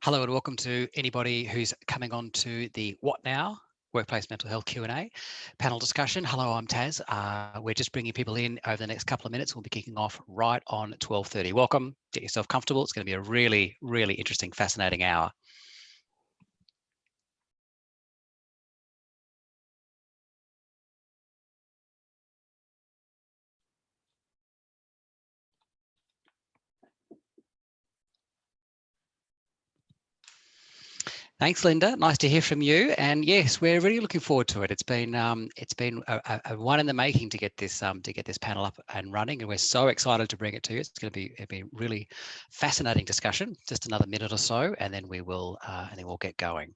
Hello and welcome to anybody who's coming on to the What Now? Workplace Mental Health Q&A panel discussion. Hello, I'm Taz. We're just bringing people in over the next couple of minutes. We'll be kicking off right on 12:30. Welcome, get yourself comfortable. It's going to be a really, really interesting, fascinating hour. Thanks, Linda. Nice to hear from you. And yes, we're really looking forward to it. It's been a one in the making to get this panel up and running, and we're so excited to bring it to you. It's going to be a really fascinating discussion. Just another minute or so, and then we'll get going.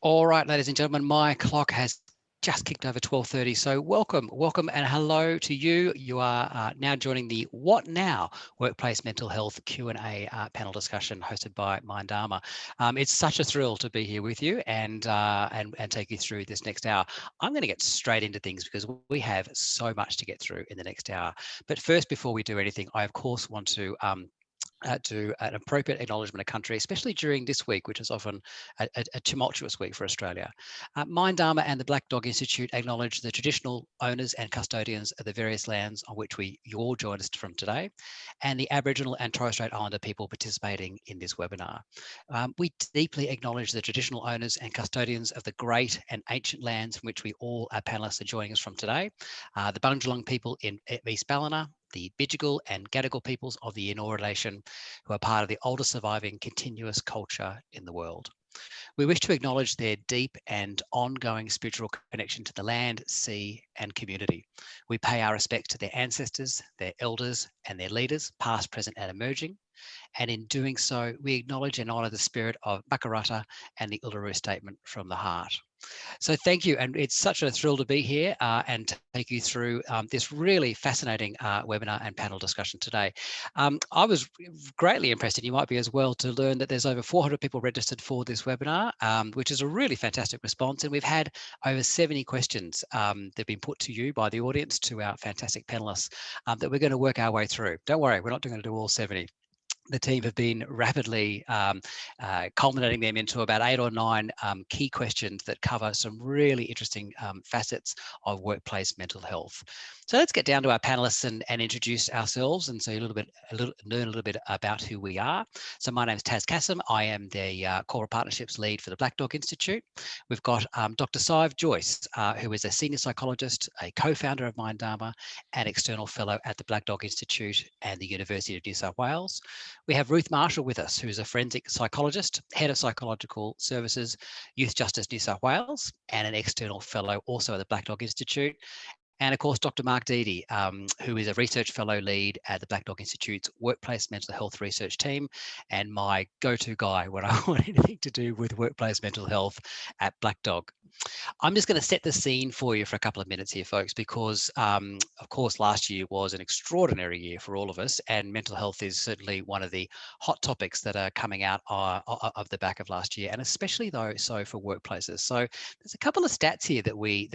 All right, ladies and gentlemen, my clock has just kicked over 12:30. So welcome, and hello to you. You are now joining the What Now? Workplace Mental Health Q&A panel discussion hosted by Mindarma. It's such a thrill to be here with you and take you through this next hour. I'm going to get straight into things because we have so much to get through in the next hour. But first, before we do anything, I of course want to do an appropriate acknowledgement of country, especially during this week, which is often a tumultuous week for Australia. Mindarma and the Black Dog Institute acknowledge the traditional owners and custodians of the various lands on which you all join us from today, and the Aboriginal and Torres Strait Islander people participating in this webinar. We deeply acknowledge the traditional owners and custodians of the great and ancient lands from which we all, our panelists, are joining us from today. The Bundjalung people in East Ballina, the Bidjigal and Gadigal peoples of the Eora Nation, who are part of the oldest surviving continuous culture in the world. We wish to acknowledge their deep and ongoing spiritual connection to the land, sea, and community. We pay our respect to their ancestors, their elders, and their leaders, past, present, and emerging. And in doing so, we acknowledge and honour the spirit of Makarrata and the Uluru Statement from the Heart. So thank you, and it's such a thrill to be here and to take you through this really fascinating webinar and panel discussion today. I was greatly impressed, and you might be as well, to learn that there's over 400 people registered for this webinar, which is a really fantastic response. And we've had over 70 questions that have been put to you by the audience, to our fantastic panelists, that we're going to work our way through. Don't worry, we're not going to do all 70. The team have been rapidly culminating them into about 8 or 9 key questions that cover some really interesting facets of workplace mental health. So let's get down to our panelists and introduce ourselves, and so learn a little bit about who we are. So my name is Taz Kassam. I am the Corporate Partnerships Lead for the Black Dog Institute. We've got Dr. Sive Joyce, who is a Senior Psychologist, a co-founder of Mindarma, and External Fellow at the Black Dog Institute and the University of New South Wales. We have Ruth Marshall with us, who's a forensic psychologist, head of psychological services, Youth Justice New South Wales, and an external fellow also at the Black Dog Institute. And of course, Dr. Mark Deady, who is a research fellow lead at the Black Dog Institute's Workplace Mental Health Research Team, and my go-to guy when I want anything to do with workplace mental health at Black Dog. I'm just going to set the scene for you for a couple of minutes here, folks, because of course last year was an extraordinary year for all of us, and mental health is certainly one of the hot topics that are coming out of the back of last year, and especially though so for workplaces. So there's a couple of stats here that we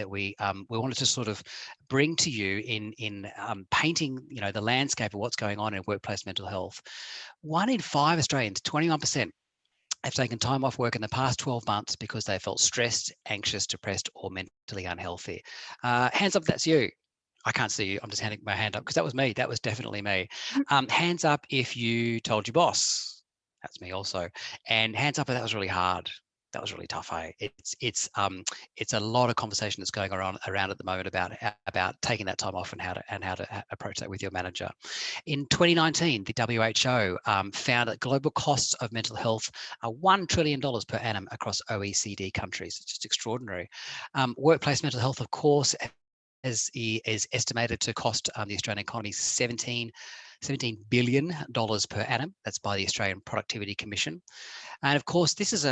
wanted to sort of bring to you in painting, the landscape of what's going on in workplace mental health. 1 in 5 Australians, 21%. Have taken time off work in the past 12 months because they felt stressed, anxious, depressed, or mentally unhealthy. Hands up, that's you. I can't see you. I'm just handing my hand up because that was me. That was definitely me. Hands up if you told your boss. That's me also. And hands up if that was really hard. That was really tough. It's a lot of conversation that's going around at the moment about taking that time off and how to approach that with your manager. In 2019, the WHO found that global costs of mental health are $1 trillion per annum across OECD countries. It's just extraordinary. Workplace mental health, of course, is estimated to cost the Australian economy $17 $17 billion per annum. That's by the Australian Productivity Commission. And of course, this is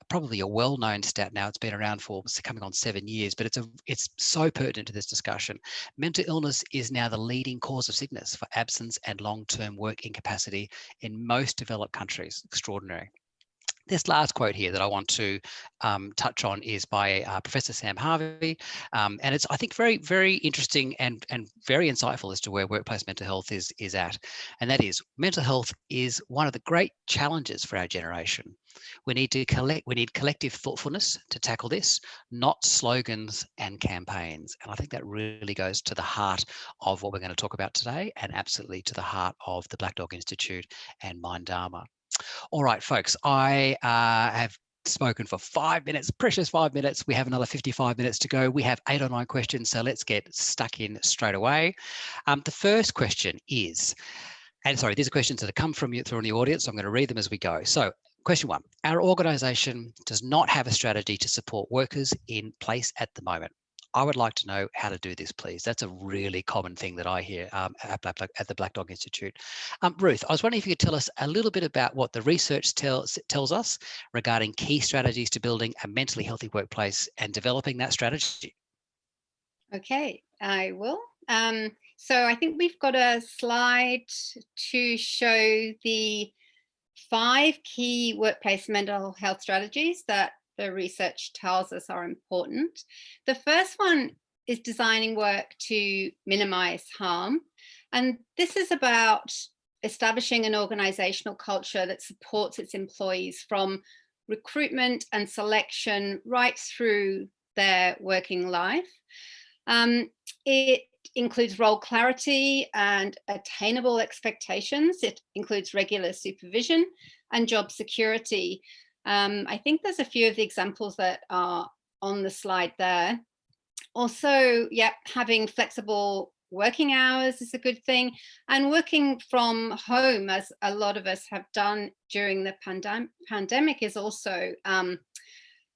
probably a well-known stat now. It's been around for coming on 7 years, but it's so pertinent to this discussion. Mental illness is now the leading cause of sickness for absence and long-term work incapacity in most developed countries. Extraordinary. This last quote here that I want to touch on is by Professor Sam Harvey, and it's, I think, very, very interesting and very insightful as to where workplace mental health is at. And that is, mental health is one of the great challenges for our generation. We need collective thoughtfulness to tackle this, not slogans and campaigns. And I think that really goes to the heart of what we're going to talk about today, and absolutely to the heart of the Black Dog Institute and Mindarma. All right, folks, I have spoken for 5 minutes, precious 5 minutes. We have another 55 minutes to go. We have 8 or 9 questions, so let's get stuck in straight away. The first question is, and sorry, these are questions that have come from you through the audience, so I'm going to read them as we go. So question 1, our organisation does not have a strategy to support workers in place at the moment. I would like to know how to do this, please. That's a really common thing that I hear at the Black Dog Institute. Ruth, I was wondering if you could tell us a little bit about what the research tells us regarding key strategies to building a mentally healthy workplace and developing that strategy. Okay, I will. So I think we've got a slide to show the 5 key workplace mental health strategies that the research tells us are important. The first one is designing work to minimize harm. And this is about establishing an organizational culture that supports its employees from recruitment and selection right through their working life. It includes role clarity and attainable expectations. It includes regular supervision and job security. I think there's a few of the examples that are on the slide there. Also, having flexible working hours is a good thing, and working from home, as a lot of us have done during the pandemic, is also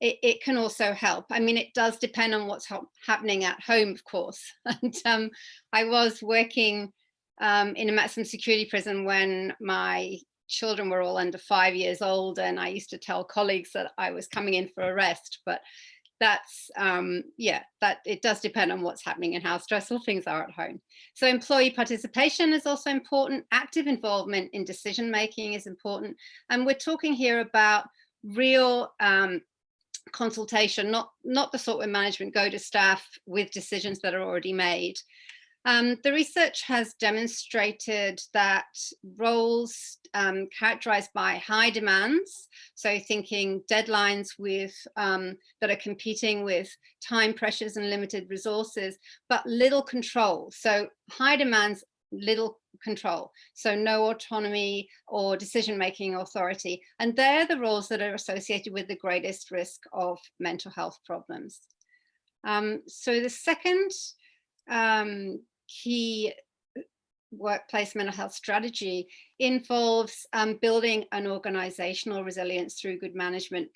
it can also help. I mean, it does depend on what's happening at home, of course. And I was working in a maximum security prison when my children were all under 5 years old, and I used to tell colleagues that I was coming in for arrest. But that's that it does depend on what's happening and how stressful things are at home. So employee participation is also important. Active involvement in decision making is important, and we're talking here about real consultation, not the sort where management go to staff with decisions that are already made. The research has demonstrated that roles characterized by high demands, so thinking deadlines with that are competing with time pressures and limited resources, but little control. So high demands, little control, so no autonomy or decision-making authority. And they're the roles that are associated with the greatest risk of mental health problems. So the second key workplace mental health strategy involves building an organizational resilience through good management.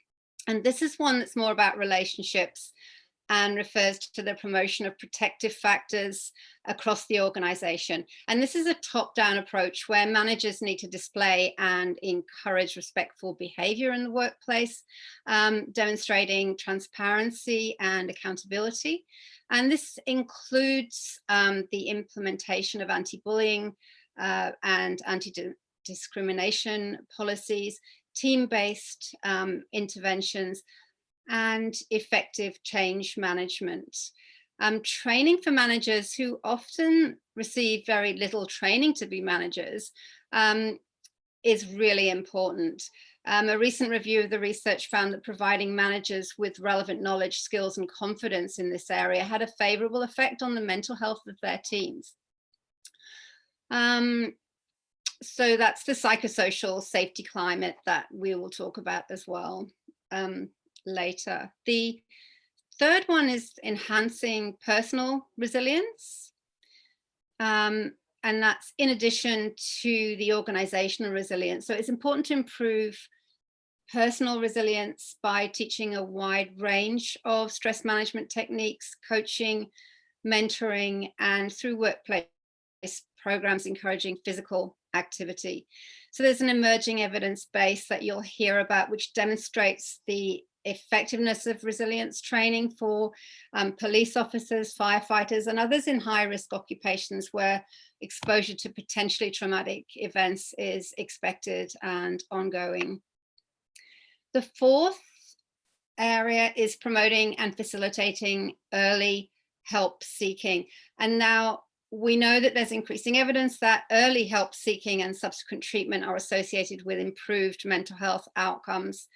And this is one that's more about relationships and refers to the promotion of protective factors across the organization. And this is a top-down approach where managers need to display and encourage respectful behavior in the workplace, demonstrating transparency and accountability. And this includes the implementation of anti-bullying and anti-discrimination policies, team-based interventions, and effective change management. Training for managers who often receive very little training to be managers is really important. A recent review of the research found that providing managers with relevant knowledge, skills, and confidence in this area had a favorable effect on the mental health of their teams. So that's the psychosocial safety climate that we will talk about as well later. The third one is enhancing personal resilience. And that's in addition to the organizational resilience. So it's important to improve personal resilience by teaching a wide range of stress management techniques, coaching, mentoring, and through workplace programs encouraging physical activity. So there's an emerging evidence base that you'll hear about, which demonstrates the effectiveness of resilience training for police officers, firefighters, and others in high-risk occupations where exposure to potentially traumatic events is expected and ongoing. The fourth area is promoting and facilitating early help seeking. And now we know that there's increasing evidence that early help seeking and subsequent treatment are associated with improved mental health outcomes.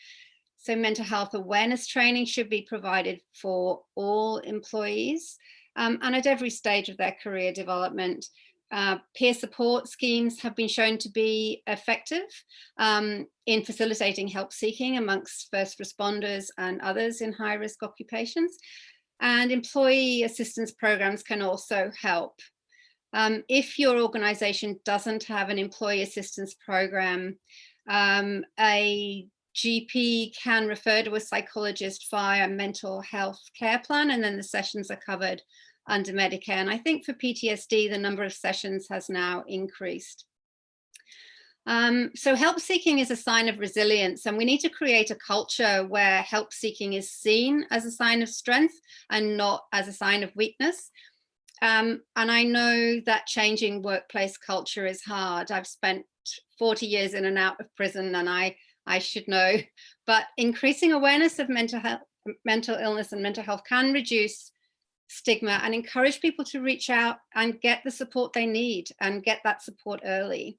So mental health awareness training should be provided for all employees and at every stage of their career development. Peer support schemes have been shown to be effective in facilitating help seeking amongst first responders and others in high-risk occupations. And employee assistance programs can also help. If your organization doesn't have an employee assistance program, a GP can refer to a psychologist via a mental health care plan, and then the sessions are covered under Medicare. And I think for PTSD, the number of sessions has now increased. So help seeking is a sign of resilience, and we need to create a culture where help seeking is seen as a sign of strength and not as a sign of weakness. And I know that changing workplace culture is hard. I've spent 40 years in and out of prison, and I should know, but increasing awareness of mental illness and mental health can reduce stigma and encourage people to reach out and get the support they need and get that support early.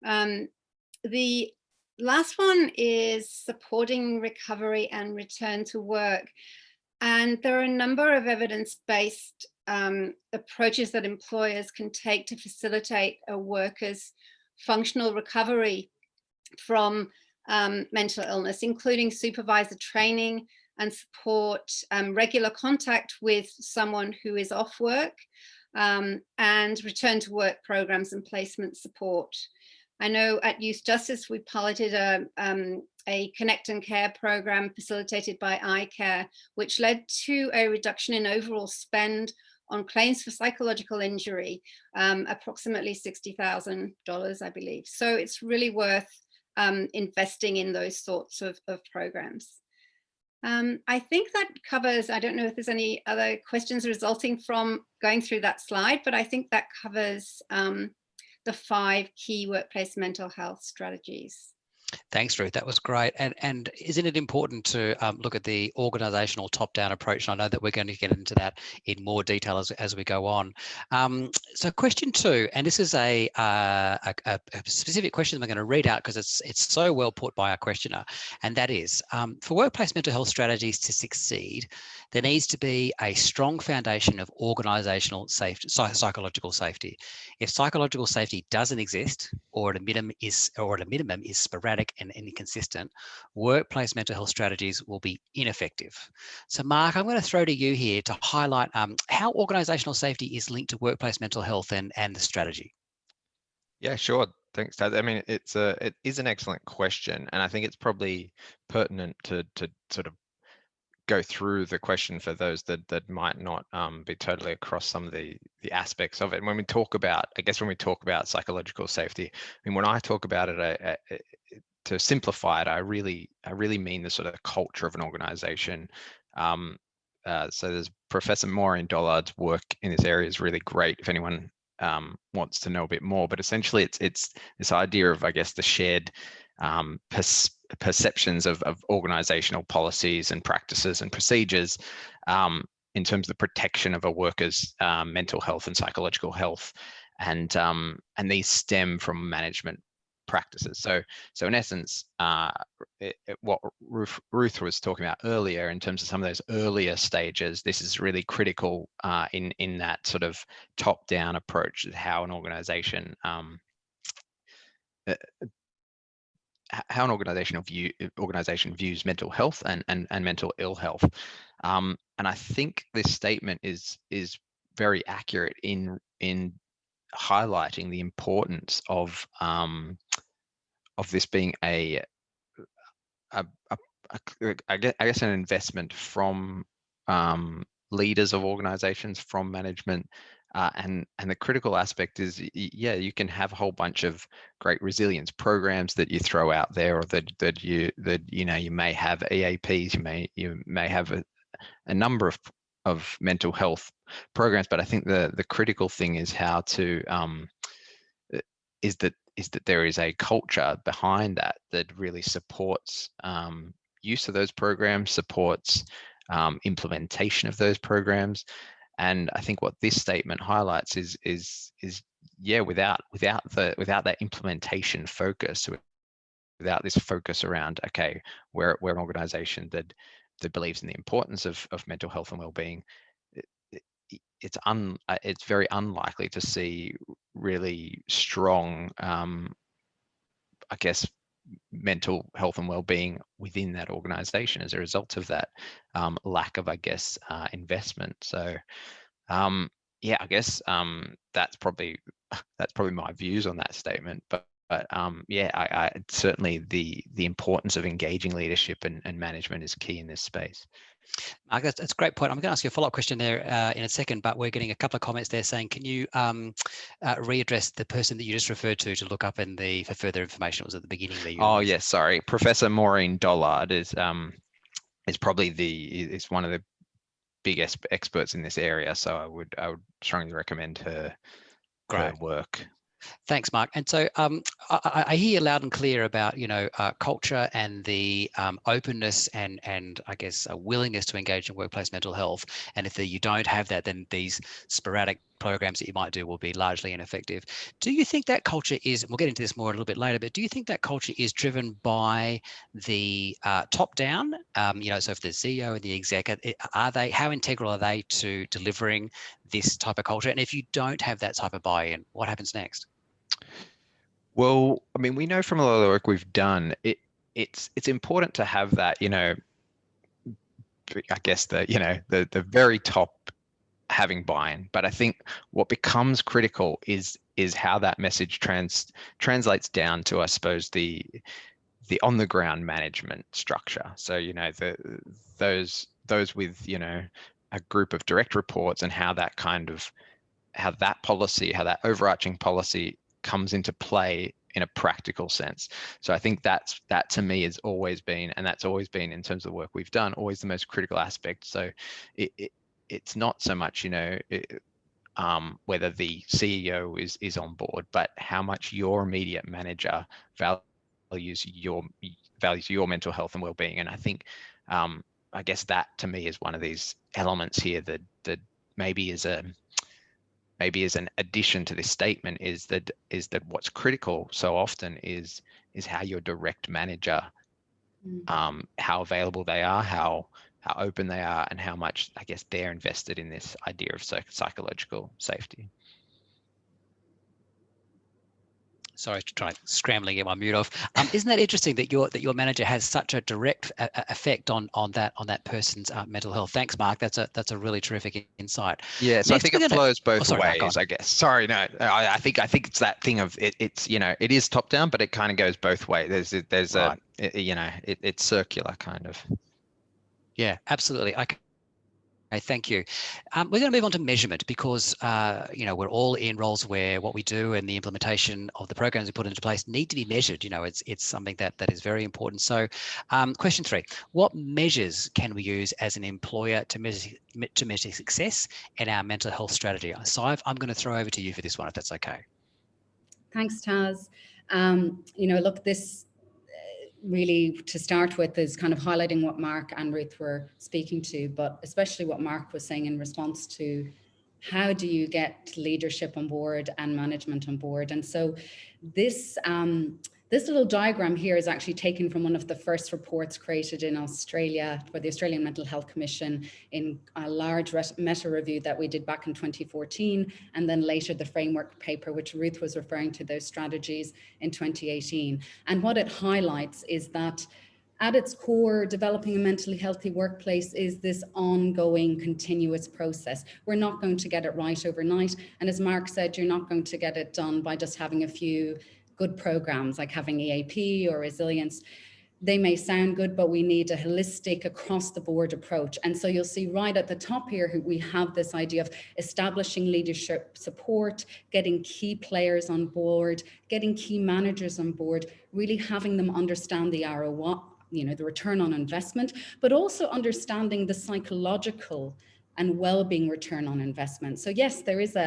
The last one is supporting recovery and return to work. And there are a number of evidence-based approaches that employers can take to facilitate a worker's functional recovery from mental illness, including supervisor training and support, regular contact with someone who is off work, and return to work programs and placement support. I know at Youth Justice, we piloted a Connect and Care program facilitated by iCare, which led to a reduction in overall spend on claims for psychological injury, approximately $60,000, I believe. So it's really worth investing in those sorts of programs. I think that covers, I don't know if there's any other questions resulting from going through that slide, but I think that covers the 5 key workplace mental health strategies. Thanks, Ruth. That was great. And isn't it important to look at the organisational top-down approach? And I know that we're going to get into that in more detail as we go on. So question 2, and this is a specific question I'm going to read out because it's so well put by our questioner, and that is, for workplace mental health strategies to succeed, there needs to be a strong foundation of organisational safety, psychological safety. If psychological safety doesn't exist, or at a minimum is sporadic and inconsistent, workplace mental health strategies will be ineffective. So Mark, I'm going to throw to you here to highlight how organisational safety is linked to workplace mental health and the strategy. Yeah, sure. Thanks, Tad. I mean, it is an excellent question, and I think it's probably pertinent to sort of go through the question for those that might not be totally across some of the aspects of it. And when we talk about, I guess when we talk about psychological safety, I mean, when I talk about it, to simplify it, I really mean the sort of culture of an organization. So there's Professor Maureen Dollard's work in this area is really great if anyone wants to know a bit more. But essentially, it's this idea of, I guess, the shared perceptions of organizational policies and practices and procedures in terms of the protection of a worker's mental health and psychological health, and these stem from management practices. So in essence, what Ruth was talking about earlier in terms of some of those earlier stages, this is really critical in that sort of top-down approach, how an organization organization views mental health and mental ill health. And I think this statement is very accurate in highlighting the importance of this being I guess an investment from leaders of organizations, from management, And the critical aspect is, yeah, you can have a whole bunch of great resilience programs that you throw out there, or that you may have EAPs, you may have a number of mental health programs, but I think the critical thing is how to is that there is a culture behind that really supports use of those programs, supports implementation of those programs. And I think what this statement highlights is yeah, without that implementation focus, without this focus around, okay, we're an organization that believes in the importance of mental health and well-being, it's very unlikely to see really strong, I guess, mental health and well-being within that organization as a result of that lack of, I guess, investment. So yeah, I guess that's probably my views on that statement. But yeah, I certainly the importance of engaging leadership and management is key in this space. Mark, that's a great point. I'm going to ask you a follow-up question there in a second, but we're getting a couple of comments there saying, can you readdress the person that you just referred to look up for further information? It was at the beginning there. Oh, yes, sorry. Professor Maureen Dollard is probably is one of the biggest experts in this area. So I would strongly recommend her work. Thanks, Mark. And so I hear loud and clear about, culture and the openness and I guess a willingness to engage in workplace mental health. And if you don't have that, then these sporadic programs that you might do will be largely ineffective. Do you think that culture is, we'll get into this more a little bit later, but do you think that culture is driven by the top down? So if the CEO and the exec, how integral are they to delivering this type of culture? And if you don't have that type of buy-in, what happens next? Well, I mean, we know from a lot of the work we've done, it's important to have that, I guess the very top having buy-in. But I think what becomes critical is how that message translates down to, I suppose, the on the ground management structure. So, those with, a group of direct reports, and how that overarching policy comes into play in a practical sense. So I think that to me has always been, and that's always been, in terms of the work we've done, always the most critical aspect. So it's not so much, whether the CEO is on board, but how much your immediate manager values your mental health and well-being. And I think, I guess that to me is one of these elements here that maybe is an addition to this statement, is that what's critical so often is how your direct manager, how available they are, how open they are, and how much, I guess, they're invested in this idea of psychological safety. Sorry, scrambling to get my mute off. Isn't that interesting that your manager has such a direct effect on that person's mental health? Thanks, Mark. That's a really terrific insight. Yeah, so next, I think it flows both ways, I guess. Sorry, no, I think it's that thing of it's it is top down, but it kind of goes both ways. There's right. It's circular kind of. Yeah, absolutely. Okay, thank you. We're going to move on to measurement, because we're all in roles where what we do and the implementation of the programs we put into place need to be measured. It's something that is very important. So question 3, what measures can we use as an employer to measure success in our mental health strategy? Sive, I'm going to throw over to you for this one, if that's okay. Thanks, Taz. Look, this really, to start with, is kind of highlighting what Mark and Ruth were speaking to, but especially what Mark was saying in response to how do you get leadership on board and management on board. And so this little diagram here is actually taken from one of the first reports created in Australia for the Australian Mental Health Commission, in a large meta review that we did back in 2014, and then later the framework paper, which Ruth was referring to, those strategies, in 2018. And what it highlights is that at its core, developing a mentally healthy workplace is this ongoing, continuous process. We're not going to get it right overnight. And as Mark said, you're not going to get it done by just having a few good programs like having EAP or resilience. they may sound good, but we need a holistic across the board approach. And so you'll see right at the top here, we have this idea of establishing leadership support, getting key players on board, getting key managers on board, really having them understand the ROI, the return on investment, but also understanding the psychological and well-being return on investment. So yes, there is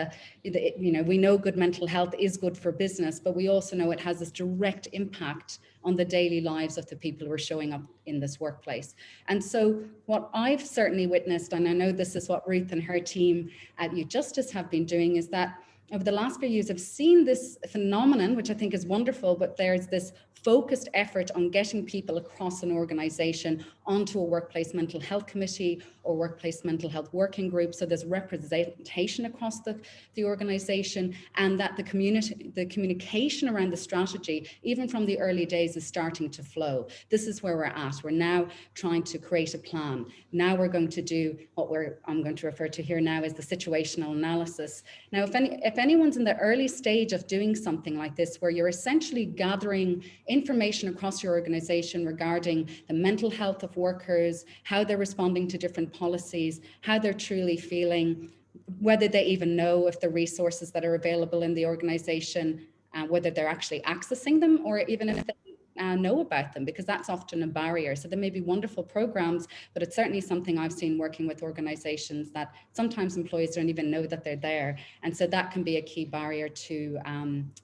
we know good mental health is good for business, but we also know it has this direct impact on the daily lives of the people who are showing up in this workplace. And so what I've certainly witnessed, and I know this is what Ruth and her team at Youth Justice have been doing, is that over the last few years, I've seen this phenomenon, which I think is wonderful, but there's this focused effort on getting people across an organization onto a workplace mental health committee or workplace mental health working group. So there's representation across the organization, and that the communication around the strategy, even from the early days, is starting to flow. This is where we're at. We're now trying to create a plan. Now we're going to do what I'm going to refer to here now as the situational analysis. Now, if anyone's in the early stage of doing something like this, where you're essentially gathering information across your organization regarding the mental health of workers, how they're responding to different policies, how they're truly feeling, whether they even know if the resources that are available in the organization, whether they're actually accessing them, or even if they know about them, because that's often a barrier. So there may be wonderful programs, but it's certainly something I've seen working with organizations that sometimes employees don't even know that they're there. And so that can be a key barrier to,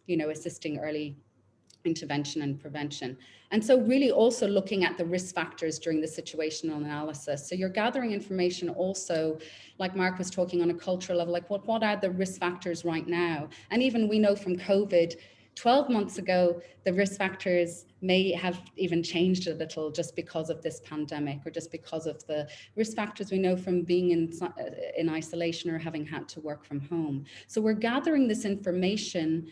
assisting early intervention and prevention. And so really also looking at the risk factors during the situational analysis. So you're gathering information also, like Mark was talking on a cultural level, like what are the risk factors right now? And even we know from COVID, 12 months ago, the risk factors may have even changed a little just because of this pandemic, or just because of the risk factors we know from being in isolation or having had to work from home. So we're gathering this information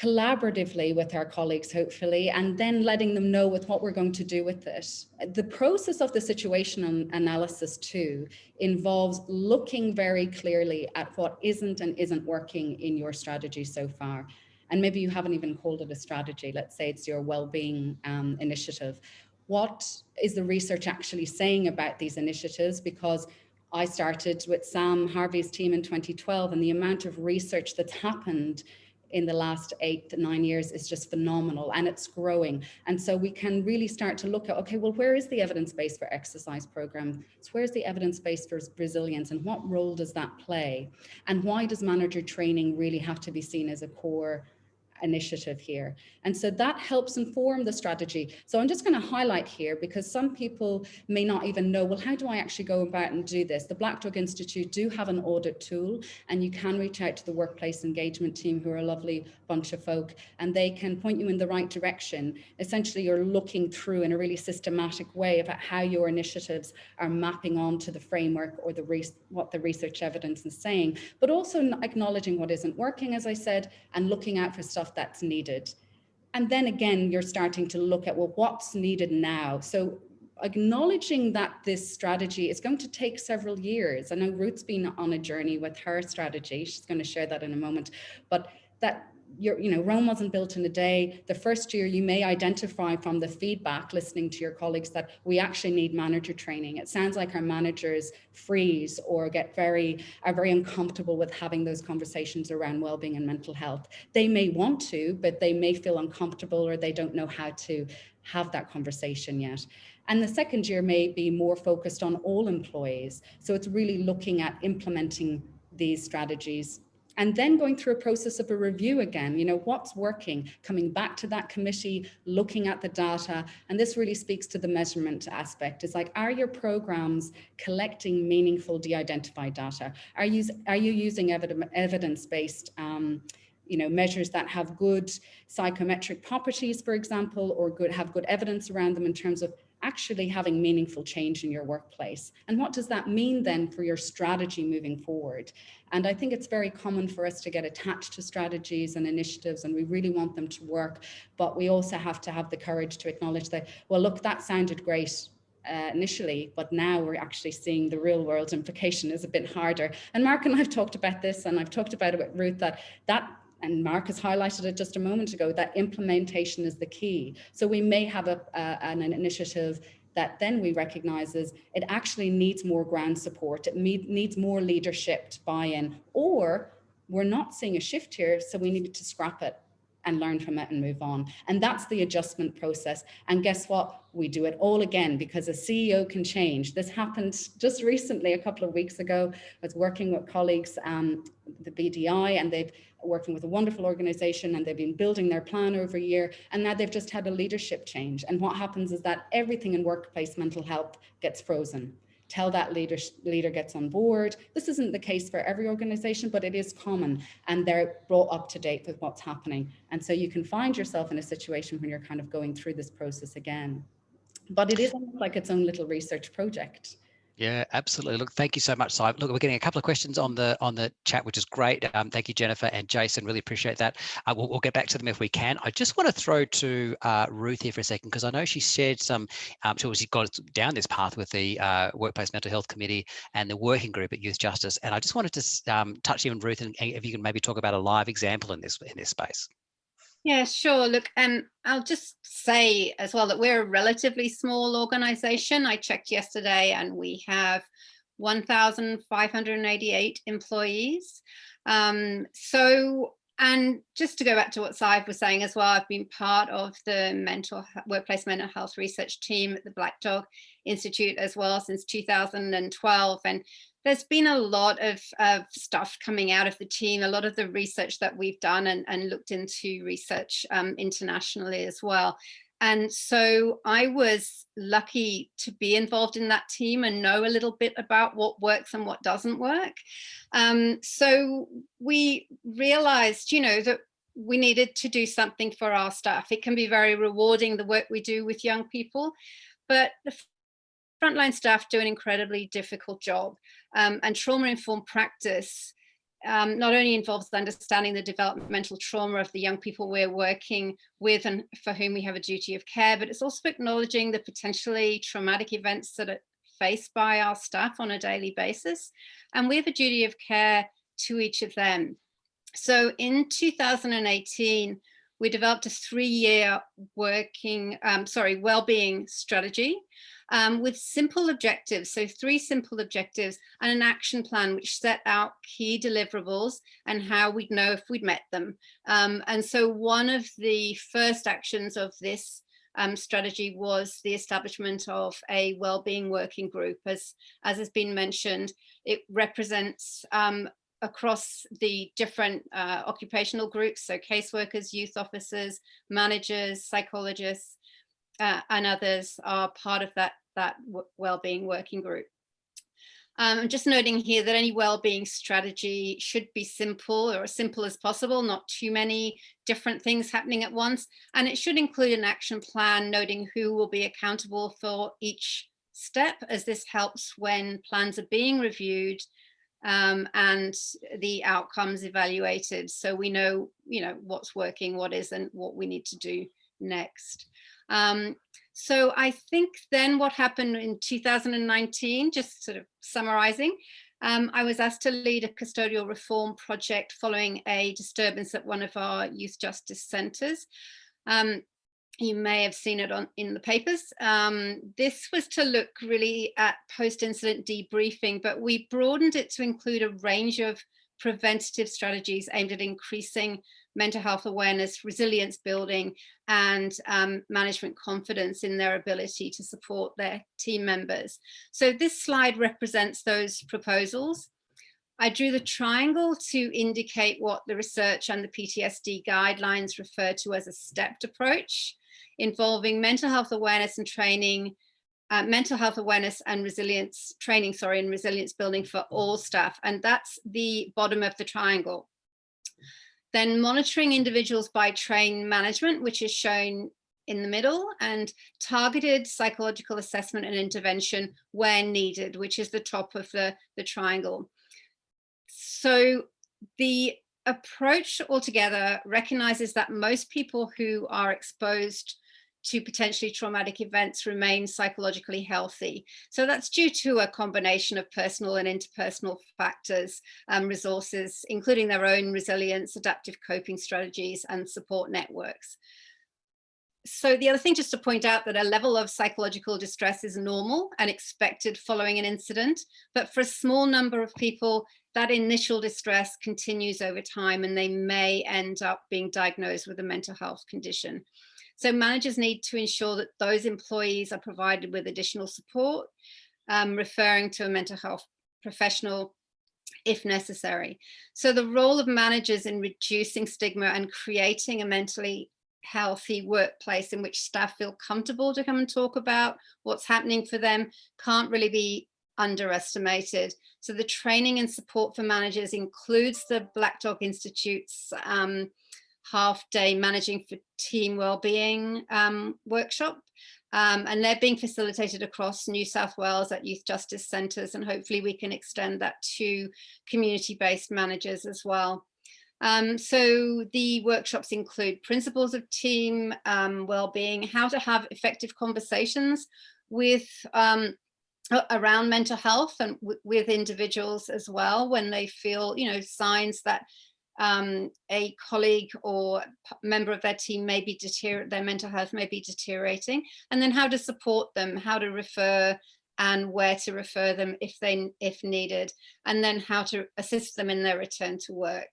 collaboratively with our colleagues, hopefully, and then letting them know with what we're going to do with it. The process of the situational analysis too involves looking very clearly at what isn't and isn't working in your strategy so far. And maybe you haven't even called it a strategy. Let's say it's your well-being initiative. What is the research actually saying about these initiatives? Because I started with Sam Harvey's team in 2012, and the amount of research that's happened in the last 8 to 9 years is just phenomenal, and it's growing. And so we can really start to look at, okay, well, where is the evidence base for exercise programs? So where's the evidence base for resilience, and what role does that play? And why does manager training really have to be seen as a core initiative here? And so that helps inform the strategy. So I'm just going to highlight here, because some people may not even know, well, how do I actually go about and do this? The Black Dog Institute do have an audit tool, and you can reach out to the workplace engagement team, who are a lovely bunch of folk, and they can point you in the right direction. Essentially, you're looking through in a really systematic way about how your initiatives are mapping onto the framework or what the research evidence is saying, but also acknowledging what isn't working, as I said, and looking out for stuff that's needed. And then again, you're starting to look at, well, what's needed now? So acknowledging that this strategy is going to take several years. I know Ruth's been on a journey with her strategy. She's going to share that in a moment, but that Rome wasn't built in a day. The first year you may identify from the feedback, listening to your colleagues, that we actually need manager training. It sounds like our managers freeze or are very uncomfortable with having those conversations around well-being and mental health. They may want to, but they may feel uncomfortable, or they don't know how to have that conversation yet. And the second year may be more focused on all employees. So it's really looking at implementing these strategies, and then going through a process of a review again, what's working, coming back to that committee, looking at the data. And this really speaks to the measurement aspect. It's like, are your programs collecting meaningful de-identified data? Are you using evidence-based measures that have good psychometric properties, for example, or have good evidence around them in terms of actually having meaningful change in your workplace? And what does that mean then for your strategy moving forward? And I think it's very common for us to get attached to strategies and initiatives, and we really want them to work, but we also have to have the courage to acknowledge that, well, look, that sounded great initially, but now we're actually seeing the real world implication is a bit harder. And Mark and I have talked about this, and I've talked about it with Ruth, that and Mark has highlighted it just a moment ago, that implementation is the key. So we may have an initiative that then we recognize is it actually needs more ground support. It needs more leadership buy-in, or we're not seeing a shift here, so we need to scrap it and learn from it and move on. And that's the adjustment process. And guess what? We do it all again, because a CEO can change. This happened just recently, a couple of weeks ago. I was working with colleagues, the BDI, and they've working with a wonderful organization, and they've been building their plan over a year, and now they've just had a leadership change. And what happens is that everything in workplace mental health gets frozen till that leader gets on board. This isn't the case for every organization, but it is common, and they're brought up to date with what's happening. And so you can find yourself in a situation when you're kind of going through this process again. But it is almost like its own little research project. Yeah, absolutely. Look, thank you so much, Sive. Look, we're getting a couple of questions on the chat, which is great. Thank you, Jennifer and Jason. Really appreciate that. We'll get back to them if we can. I just want to throw to Ruth here for a second, because I know she shared some. She obviously got down this path with the Workplace Mental Health Committee and the working group at Youth Justice, and I just wanted to touch you on Ruth, and if you can maybe talk about a live example in this space. Yeah, sure. Look, I'll just say as well that we're a relatively small organization. I checked yesterday and we have 1,588 employees. And just to go back to what Sive was saying as well, I've been part of the workplace mental health research team at the Black Dog Institute as well since 2012. And there's been a lot of stuff coming out of the team, a lot of the research that we've done and looked into research internationally as well. And so I was lucky to be involved in that team and know a little bit about what works and what doesn't work. So we realized, that we needed to do something for our staff. It can be very rewarding, the work we do with young people, but the frontline staff do an incredibly difficult job. And trauma-informed practice not only involves understanding the developmental trauma of the young people we're working with and for whom we have a duty of care, but it's also acknowledging the potentially traumatic events that are faced by our staff on a daily basis. And we have a duty of care to each of them. So in 2018, we developed a 3-year well-being strategy with simple objectives. So 3 simple objectives and an action plan which set out key deliverables and how we'd know if we'd met them. And so one of the first actions of this strategy was the establishment of a well-being working group. As has been mentioned, it represents across the different occupational groups, so caseworkers, youth officers, managers, psychologists, and others are part of that well-being working group. I'm just noting here that any well-being strategy should be simple, or as simple as possible, not too many different things happening at once, and it should include an action plan noting who will be accountable for each step, as this helps when plans are being reviewed and the outcomes evaluated, so we know what's working, what isn't, what we need to do next. So I think then what happened in 2019, just sort of summarizing, I was asked to lead a custodial reform project following a disturbance at one of our youth justice centres. You may have seen it in the papers. This was to look really at post-incident debriefing, but we broadened it to include a range of preventative strategies aimed at increasing mental health awareness, resilience building, and management confidence in their ability to support their team members. So this slide represents those proposals. I drew the triangle to indicate what the research and the PTSD guidelines refer to as a stepped approach, involving mental health awareness and training, mental health awareness and resilience training, and resilience building for all staff. And that's the bottom of the triangle. Then monitoring individuals by trained management, which is shown in the middle, and targeted psychological assessment and intervention where needed, which is the top of the triangle. So the approach altogether recognizes that most people who are exposed to potentially traumatic events remain psychologically healthy. So that's due to a combination of personal and interpersonal factors, resources, including their own resilience, adaptive coping strategies, and support networks. So the other thing, just to point out, that a level of psychological distress is normal and expected following an incident, but for a small number of people, that initial distress continues over time and they may end up being diagnosed with a mental health condition. So managers need to ensure that those employees are provided with additional support, referring to a mental health professional if necessary. So the role of managers in reducing stigma and creating a mentally healthy workplace in which staff feel comfortable to come and talk about what's happening for them can't really be underestimated. So the training and support for managers includes the Black Dog Institute's half-day Managing for Team Wellbeing workshop, and they're being facilitated across New South Wales at youth justice centres, and hopefully we can extend that to community-based managers as well. So the workshops include principles of team wellbeing, how to have effective conversations with around mental health and with individuals as well when they feel, signs that a colleague or member of their team may be their mental health may be deteriorating, and then how to support them, how to refer and where to refer them if needed, and then how to assist them in their return to work.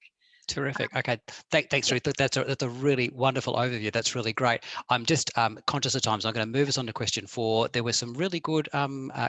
Terrific. Okay, thanks, Ruth. That's a really wonderful overview. That's really great. I'm just conscious of time, so I'm going to move us on to question 4. There were some really good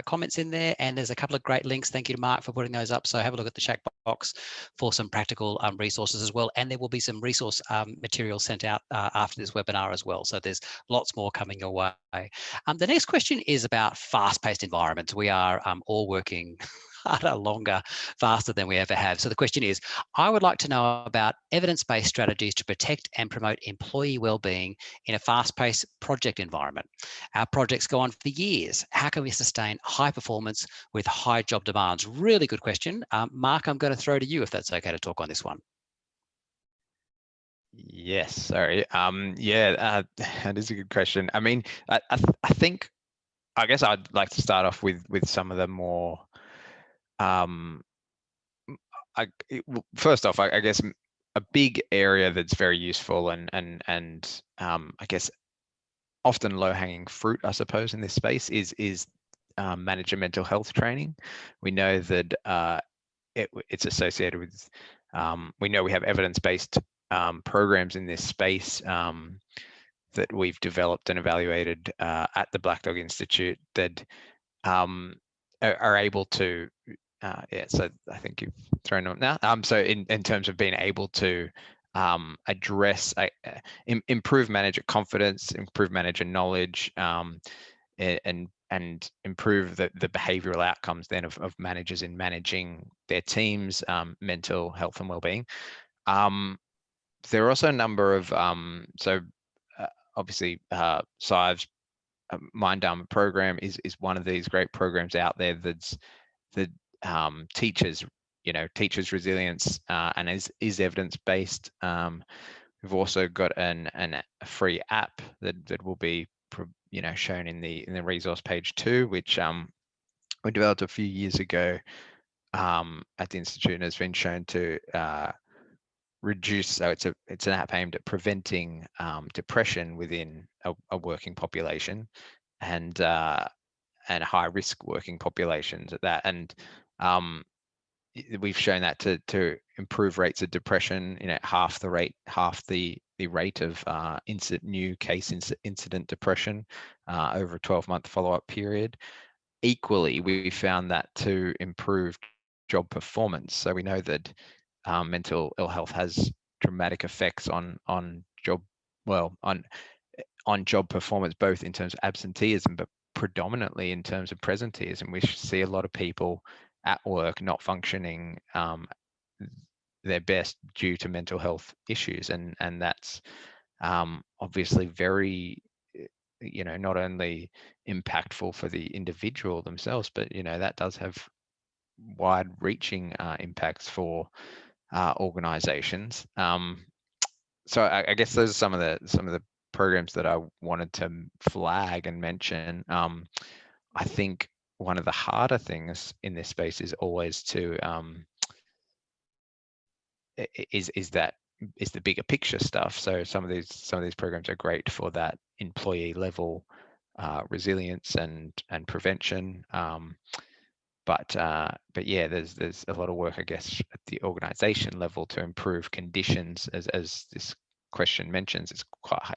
comments in there, and there's a couple of great links. Thank you to Mark for putting those up. So have a look at the chat box for some practical resources as well. And there will be some resource material sent out after this webinar as well. So there's lots more coming your way. The next question is about fast-paced environments. We are all working harder, longer, faster than we ever have. So the question is, I would like to know about evidence-based strategies to protect and promote employee well-being in a fast-paced project environment. Our projects go on for years. How can we sustain high performance with high job demands? Really good question. Mark, I'm going to throw to you if that's okay to talk on this one. Yes, sorry. That is a good question. I mean, I guess I'd like to start off with some of the more first off, I guess a big area that's very useful and I guess often low-hanging fruit, I suppose, in this space is manager mental health training. We know that it's associated with. We know we have evidence-based programs in this space that we've developed and evaluated at the Black Dog Institute that are able to. So I think you've thrown on now. So in terms of being able to address, improve manager confidence, improve manager knowledge, and improve the behavioural outcomes then of managers in managing their teams' mental health and well-being. There are also a number of obviously Sive's Mindarma program is one of these great programs out there that teaches resilience and is evidence-based. We've also got a free app that will be shown in the resource page too, which we developed a few years ago at the Institute and has been shown to reduce. So it's an app aimed at preventing depression within a working population and high-risk working populations at that. And we've shown that to improve rates of depression, half the rate of new case incident depression over a 12-month follow-up period. Equally, we found that to improve job performance. So we know that mental ill health has dramatic effects on job performance, both in terms of absenteeism, but predominantly in terms of presenteeism. We see a lot of people at work not functioning their best due to mental health issues, and that's obviously very not only impactful for the individual themselves, but that does have wide-reaching impacts for organizations. So I guess those are some of the programs that I wanted to flag and mention. I think one of the harder things in this space is always to is the bigger picture stuff. So some of these programs are great for that employee level resilience and prevention. But yeah, there's a lot of work, I guess, at the organization level to improve conditions. As this question mentions,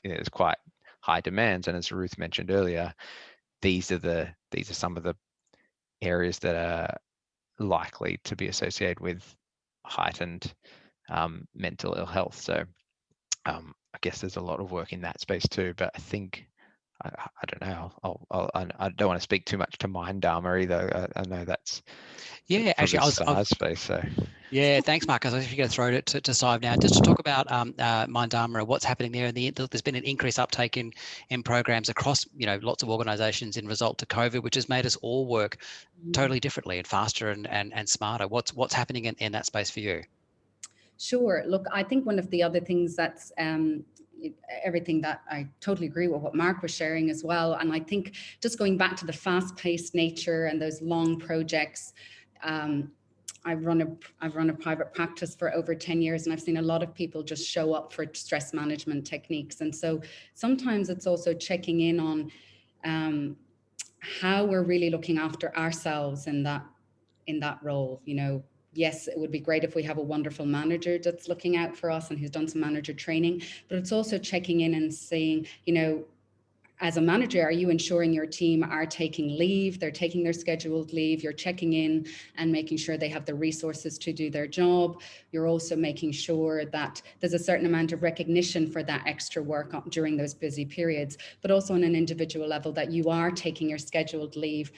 there's quite high demands, and as Ruth mentioned earlier, these are some of the areas that are likely to be associated with heightened mental ill health. So I guess there's a lot of work in that space too. But I think I don't know. I don't want to speak too much to Mindarma either. I know that's actually, I was space. So yeah, thanks, Mark. I was actually going to throw it to Sive now, just to talk about Mindarma, what's happening there. And there's been an increased uptake in programs across, lots of organisations in result to COVID, which has made us all work totally differently and faster and smarter. What's happening in that space for you? Sure. Look, I think one of the other things that's everything that I totally agree with what Mark was sharing as well. And I think just going back to the fast-paced nature and those long projects, I've run a private practice for over 10 years, and I've seen a lot of people just show up for stress management techniques. And so sometimes it's also checking in on how we're really looking after ourselves in that role. Yes, it would be great if we have a wonderful manager that's looking out for us and who's done some manager training, but it's also checking in and saying, as a manager, are you ensuring your team are taking leave? They're taking their scheduled leave. You're checking in and making sure they have the resources to do their job. You're also making sure that there's a certain amount of recognition for that extra work during those busy periods, but also on an individual level that you are taking your scheduled leave.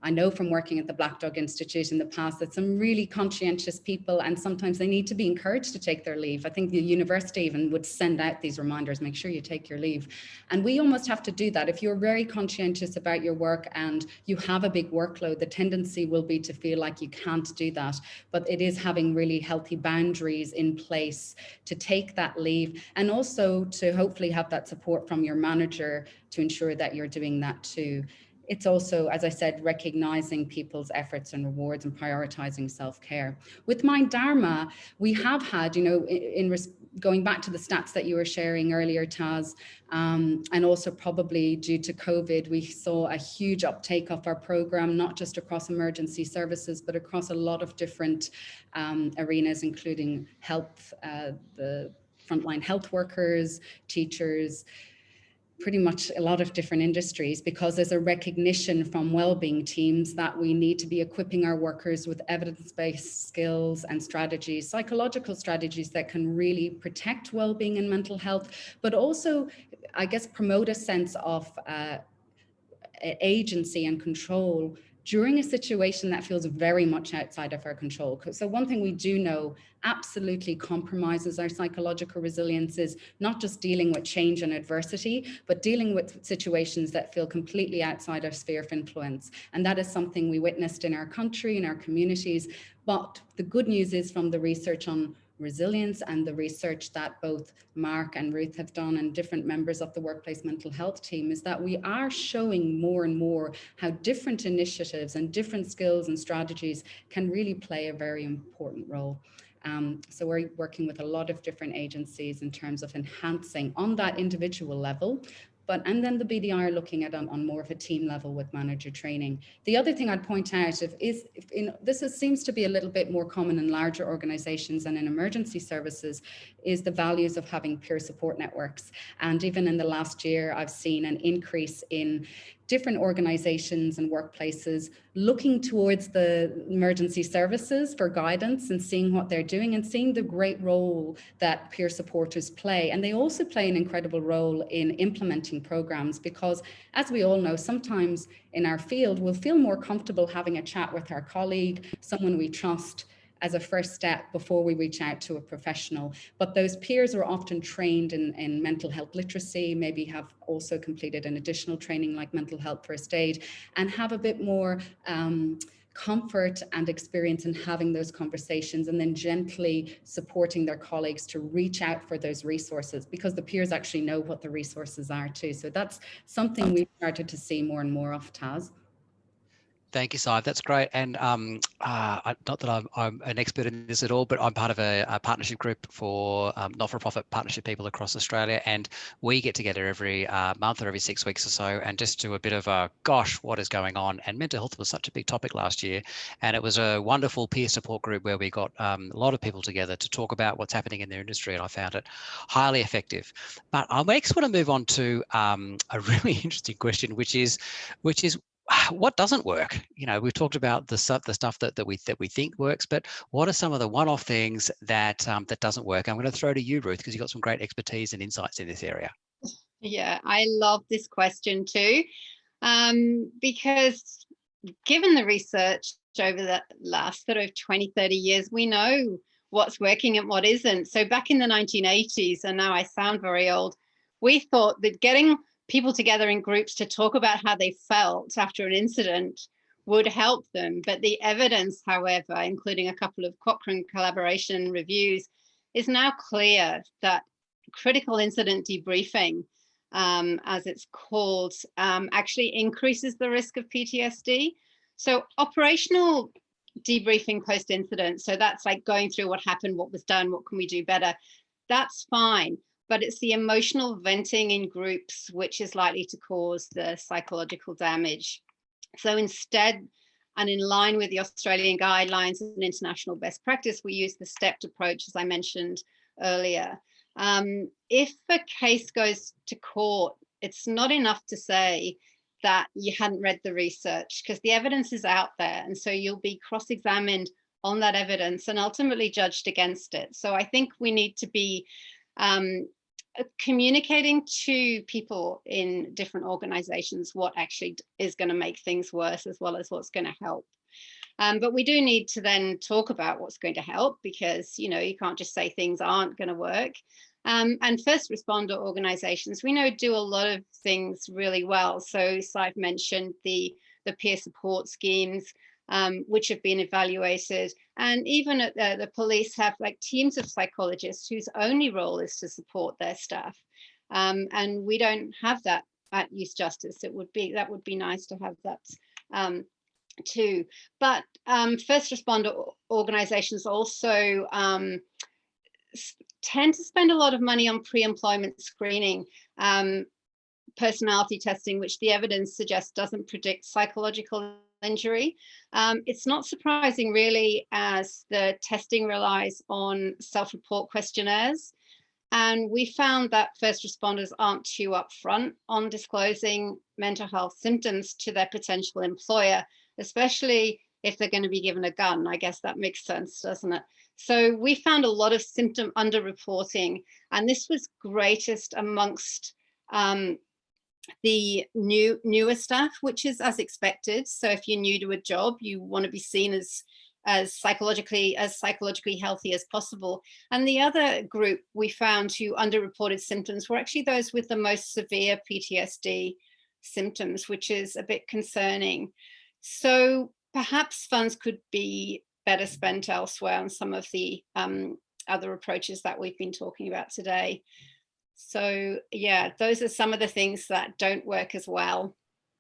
I know from working at the Black Dog Institute in the past that some really conscientious people, and sometimes they need to be encouraged to take their leave. I think the university even would send out these reminders, make sure you take your leave. And we almost have to do that. If you're very conscientious about your work and you have a big workload, the tendency will be to feel like you can't do that. But it is having really healthy boundaries in place to take that leave, and also to hopefully have that support from your manager to ensure that you're doing that too. It's also, as I said, recognizing people's efforts and rewards and prioritizing self-care. With Mindarma, we have had, going back to the stats that you were sharing earlier, Taz, and also probably due to COVID, we saw a huge uptake of our program, not just across emergency services, but across a lot of different arenas, including health, the frontline health workers, teachers, pretty much a lot of different industries, because there's a recognition from wellbeing teams that we need to be equipping our workers with evidence-based skills and strategies, psychological strategies that can really protect wellbeing and mental health, but also, I guess, promote a sense of agency and control during a situation that feels very much outside of our control. So one thing we do know absolutely compromises our psychological resilience is not just dealing with change and adversity, but dealing with situations that feel completely outside our sphere of influence. And that is something we witnessed in our country, in our communities. But the good news is, from the research on resilience and the research that both Mark and Ruth have done and different members of the workplace mental health team, is that we are showing more and more how different initiatives and different skills and strategies can really play a very important role. So we're working with a lot of different agencies in terms of enhancing on that individual level, and then the BDI are looking at on more of a team level with manager training. The other thing I'd point out seems to be a little bit more common in larger organizations and in emergency services, is the values of having peer support networks. And even in the last year, I've seen an increase in different organizations and workplaces looking towards the emergency services for guidance and seeing what they're doing and seeing the great role that peer supporters play. And they also play an incredible role in implementing programs, because as we all know, sometimes in our field, we'll feel more comfortable having a chat with our colleague, someone we trust, as a first step before we reach out to a professional. But those peers are often trained in mental health literacy, maybe have also completed an additional training like mental health first aid, and have a bit more comfort and experience in having those conversations, and then gently supporting their colleagues to reach out for those resources, because the peers actually know what the resources are too. So that's something we've started to see more and more of, Taz. Thank you, Sive. That's great. And not that I'm an expert in this at all, but I'm part of a partnership group for not-for-profit partnership people across Australia. And we get together every month or every 6 weeks or so and just do a bit of a, gosh, what is going on? And mental health was such a big topic last year. And it was a wonderful peer support group where we got a lot of people together to talk about what's happening in their industry. And I found it highly effective. But I next want to move on to a really interesting question, which is what doesn't work? You know, we've talked about the stuff that we think works, but what are some of the one-off things that that doesn't work? I'm going to throw to you, Ruth, because you've got some great expertise and insights in this area. Yeah, I love this question too, because given the research over the last sort of 20, 30 years, we know what's working and what isn't. So back in the 1980s, and now I sound very old, we thought that getting people together in groups to talk about how they felt after an incident would help them. But the evidence, however, including a couple of Cochrane collaboration reviews, is now clear that critical incident debriefing, as it's called, actually increases the risk of PTSD. So operational debriefing post-incident, so that's like going through what happened, what was done, what can we do better, that's fine. But it's the emotional venting in groups which is likely to cause the psychological damage. So instead, and in line with the Australian guidelines and international best practice, we use the stepped approach, as I mentioned earlier. If a case goes to court, it's not enough to say that you hadn't read the research, because the evidence is out there. And so you'll be cross-examined on that evidence and ultimately judged against it. So I think we need to be communicating to people in different organizations what actually is going to make things worse as well as what's going to help. But we do need to then talk about what's going to help, because, you know, you can't just say things aren't going to work. And first responder organizations, we know, do a lot of things really well. So Sive mentioned the peer support schemes, which have been evaluated. And even at the police have like teams of psychologists whose only role is to support their staff. And we don't have that at Youth Justice. That would be nice to have that too. But first responder organizations also tend to spend a lot of money on pre-employment screening, personality testing, which the evidence suggests doesn't predict psychological injury. It's not surprising really, as the testing relies on self-report questionnaires. And we found that first responders aren't too upfront on disclosing mental health symptoms to their potential employer, especially if they're going to be given a gun. I guess that makes sense, doesn't it? So we found a lot of symptom underreporting, and this was greatest amongst the newer staff, which is as expected. So if you're new to a job, you want to be seen as psychologically healthy as possible. And the other group we found who underreported symptoms were actually those with the most severe PTSD symptoms, which is a bit concerning. So perhaps funds could be better spent elsewhere on some of the other approaches that we've been talking about today. So yeah, those are some of the things that don't work as well.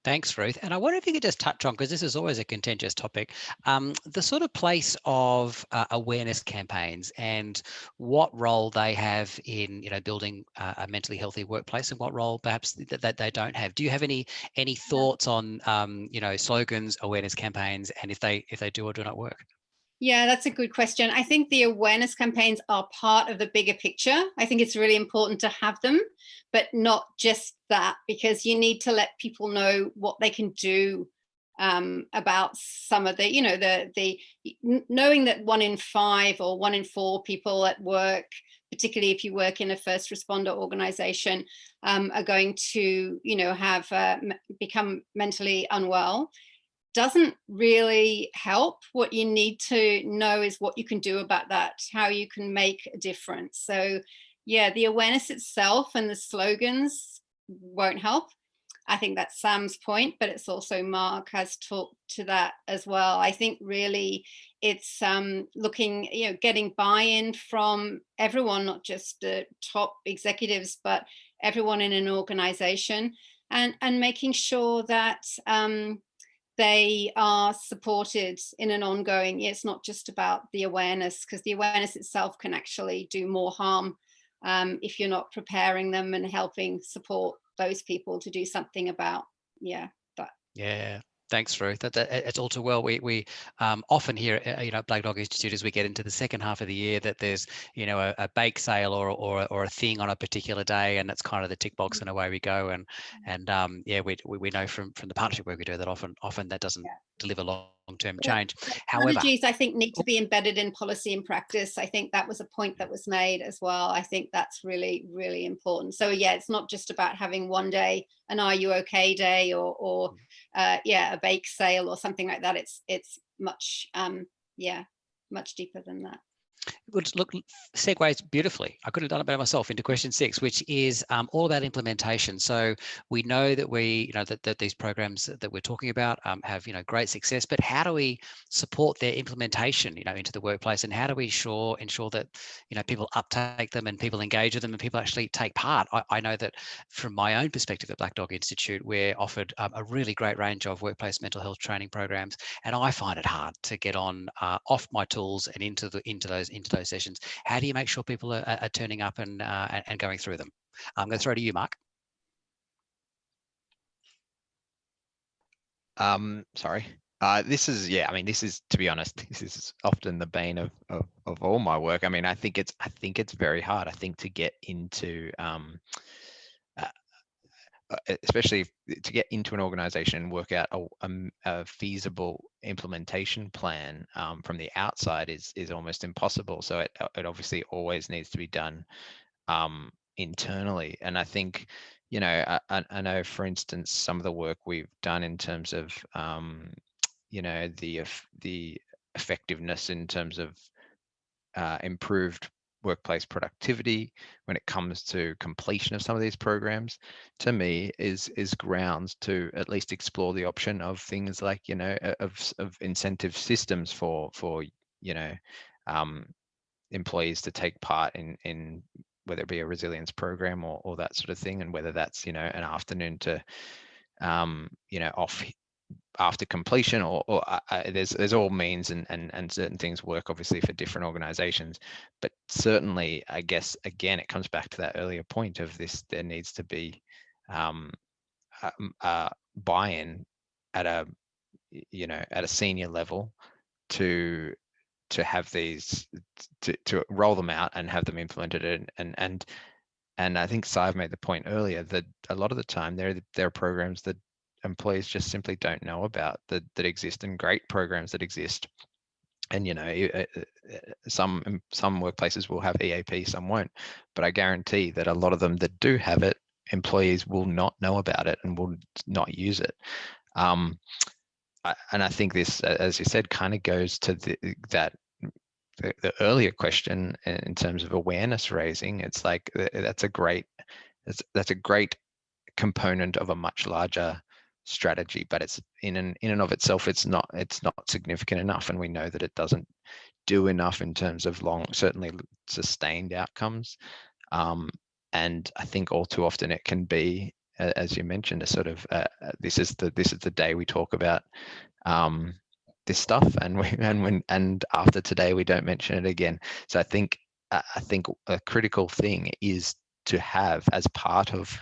Thanks, Ruth. And I wonder if you could just touch on, because this is always a contentious topic, the sort of place of awareness campaigns and what role they have in, you know, building a mentally healthy workplace, and what role perhaps that they don't have. Do you have any thoughts on, you know, slogans, awareness campaigns, and if they do or do not work? Yeah, that's a good question. I think the awareness campaigns are part of the bigger picture. I think it's really important to have them, but not just that, because you need to let people know what they can do about some of the, you know, the knowing that 1 in 5 or 1 in 4 people at work, particularly if you work in a first responder organization, are going to, you know, have become mentally unwell, doesn't really help. What you need to know is what you can do about that, how you can make a difference. So yeah, the awareness itself and the slogans won't help. I think that's Sam's point, but it's also Mark has talked to that as well. I think really it's looking, getting buy-in from everyone, not just the top executives, but everyone in an organization, and making sure that they are supported in an ongoing, it's not just about the awareness, because the awareness itself can actually do more harm if you're not preparing them and helping support those people to do something about, that. Yeah. Thanks, Ruth. It's all too well. We often hear, at Black Dog Institute, as we get into the second half of the year, that there's, a bake sale or a thing on a particular day, and it's kind of the tick box and away we go. And we know from the partnership work we do that often that doesn't deliver long-term change. However, strategies, I think, need to be embedded in policy and practice. I think that was a point that was made as well. I think that's really, really important. So it's not just about having one day, an Are You Okay day, or a bake sale or something like that. It's much much deeper than that. Look, segues beautifully. I couldn't have done it better myself into question 6, which is all about implementation. So we know that that these programs that we're talking about have great success, but how do we support their implementation into the workplace, and how do we ensure that people uptake them and people engage with them and people actually take part? I know that from my own perspective at Black Dog Institute, we're offered a really great range of workplace mental health training programs, and I find it hard to get on off my tools and into those sessions. How do you make sure people are turning up and going through them? I'm going to throw to you, Mark. Sorry. This is, to be honest, this is often the bane of all my work. I mean, I think it's very hard. I think to get into, especially to get into an organization and work out a feasible implementation plan from the outside is almost impossible. So it obviously always needs to be done internally. And I think, I know, for instance, some of the work we've done in terms of, the effectiveness in terms of improved workplace productivity when it comes to completion of some of these programs, to me is grounds to at least explore the option of things like of incentive systems for employees to take part in whether it be a resilience program or that sort of thing, and whether that's an afternoon to off after completion, or there's all means and certain things work obviously for different organizations. But certainly, I guess, again, it comes back to that earlier point of this: there needs to be buy-in at a senior level to have these, to roll them out and have them implemented. And I think Sive made the point earlier that a lot of the time there are programs that employees just simply don't know about that exist, and great programs that exist. And some workplaces will have EAP, some won't, but I guarantee that a lot of them that do have it, employees will not know about it and will not use it. And I think this, as you said, kind of goes to the earlier question in terms of awareness raising. It's like that's a great component of a much larger strategy, but it's in and of itself, it's not significant enough, and we know that it doesn't do enough in terms of certainly sustained outcomes. And I think all too often it can be, as you mentioned, a sort of this is the day we talk about this stuff, and after today we don't mention it again. So I think a critical thing is to have as part of